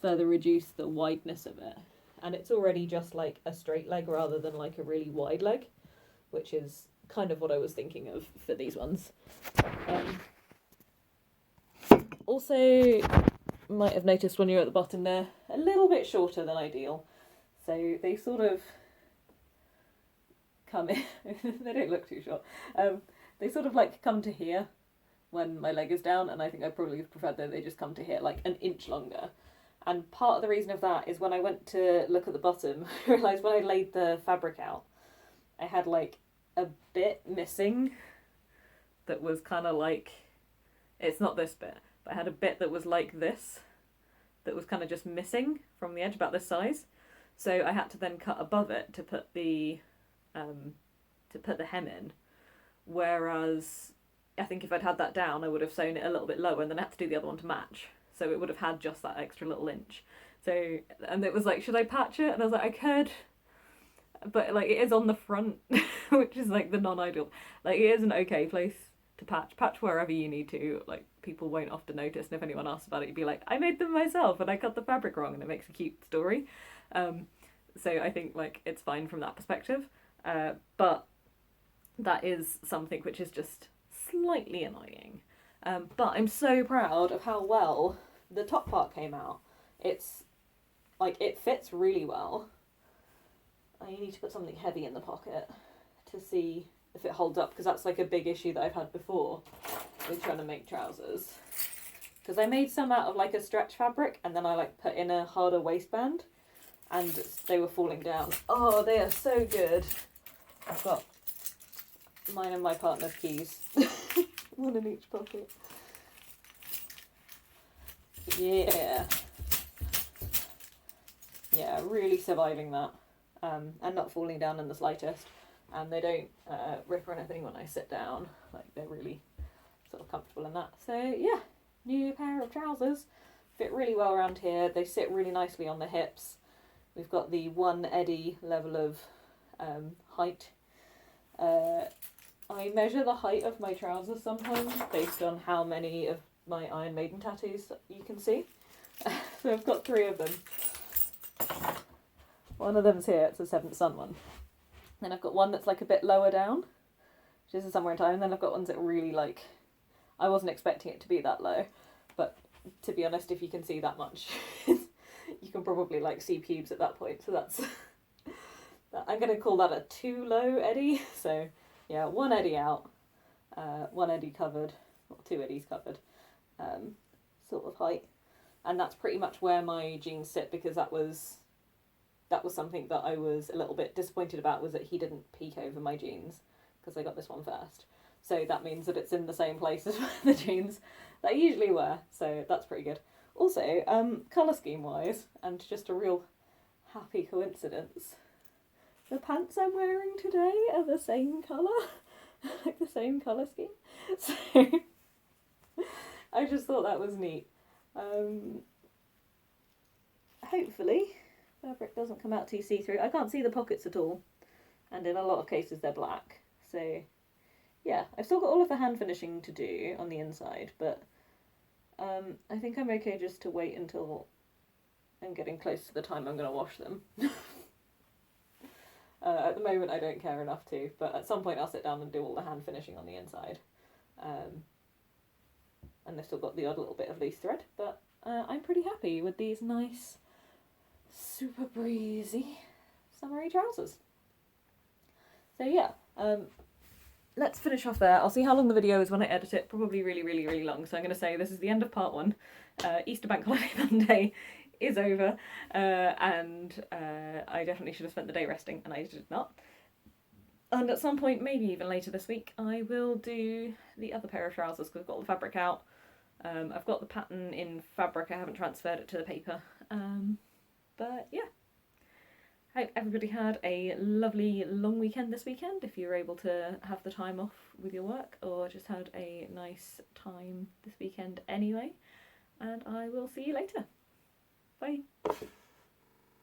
A: further reduce the wideness of it. And it's already just like a straight leg rather than like a really wide leg, which is kind of what I was thinking of for these ones. Also, might have noticed when you're at the bottom, they're a little bit shorter than ideal. So they sort of come in, they don't look too short. They sort of like come to here when my leg is down, and I think I probably preferred that they just come to here like an inch longer. And part of the reason of that is when I went to look at the bottom, I realised when I laid the fabric out, I had like a bit missing that was kind of like, it's not this bit, but I had a bit that was like this, that was kind of just missing from the edge, about this size. So I had to then cut above it to put the hem in. Whereas I think if I'd had that down, I would have sewn it a little bit lower and then had to do the other one to match. So it would have had just that extra little inch. So, and it was like, should I patch it? And I was like, I could. but like it is on the front, which is like the non-ideal. Like it is an okay place to patch wherever you need to. Like people won't often notice, and if anyone asks about it, you'd be like, I made them myself and I cut the fabric wrong, and it makes a cute story. So I think like it's fine from that perspective, but that is something which is just slightly annoying. But I'm so proud of how well the top part came out. It's like it fits really well. I need to put something heavy in the pocket to see if it holds up, because that's like a big issue that I've had before with trying to make trousers. Because I made some out of like a stretch fabric and then I like put in a harder waistband and they were falling down. Oh, they are so good. I've got mine and my partner's keys. One in each pocket. Yeah. Yeah, really surviving that. And not falling down in the slightest. And they don't rip or anything when I sit down. Like, they're really sort of comfortable in that. So, yeah, new pair of trousers. Fit really well around here. They sit really nicely on the hips. We've got the one eddy level of height. I measure the height of my trousers sometimes based on how many of my Iron Maiden tattoos you can see. So I've got 3 of them. One of them's here, it's a Seventh Son one. Then I've got one that's like a bit lower down, which is Somewhere in Time, and then I've got ones that really like, I wasn't expecting it to be that low, but to be honest, if you can see that much, you can probably like see pubes at that point, so that's, I'm going to call that a too low eddy, so yeah, 1 eddy out, 1 eddy covered, or 2 eddies covered, sort of height, and that's pretty much where my jeans sit, because that was something that I was a little bit disappointed about, was that he didn't peek over my jeans, because I got this one first. So that means that it's in the same place as the jeans that I usually wear, so that's pretty good. Also, colour scheme wise, and just a real happy coincidence, the pants I'm wearing today are the same colour, like the same colour scheme. So I just thought that was neat. Hopefully fabric doesn't come out too see-through. I can't see the pockets at all, and in a lot of cases they're black, so yeah, I've still got all of the hand finishing to do on the inside, but I think I'm okay just to wait until I'm getting close to the time I'm going to wash them. At the moment I don't care enough to, but at some point I'll sit down and do all the hand finishing on the inside. And they've still got the odd little bit of loose thread, but I'm pretty happy with these nice, super breezy, summery trousers. So yeah, let's finish off there. I'll see how long the video is when I edit it, probably really, really, really long. So I'm going to say this is the end of part 1. Easter Bank Holiday Monday is over, and I definitely should have spent the day resting, and I did not. And at some point, maybe even later this week, I will do the other pair of trousers, because I've got all the fabric out. I've got the pattern in fabric, I haven't transferred it to the paper. But yeah, hope everybody had a lovely long weekend this weekend, if you were able to have the time off with your work, or just had a nice time this weekend anyway. And I will see you later. Bye.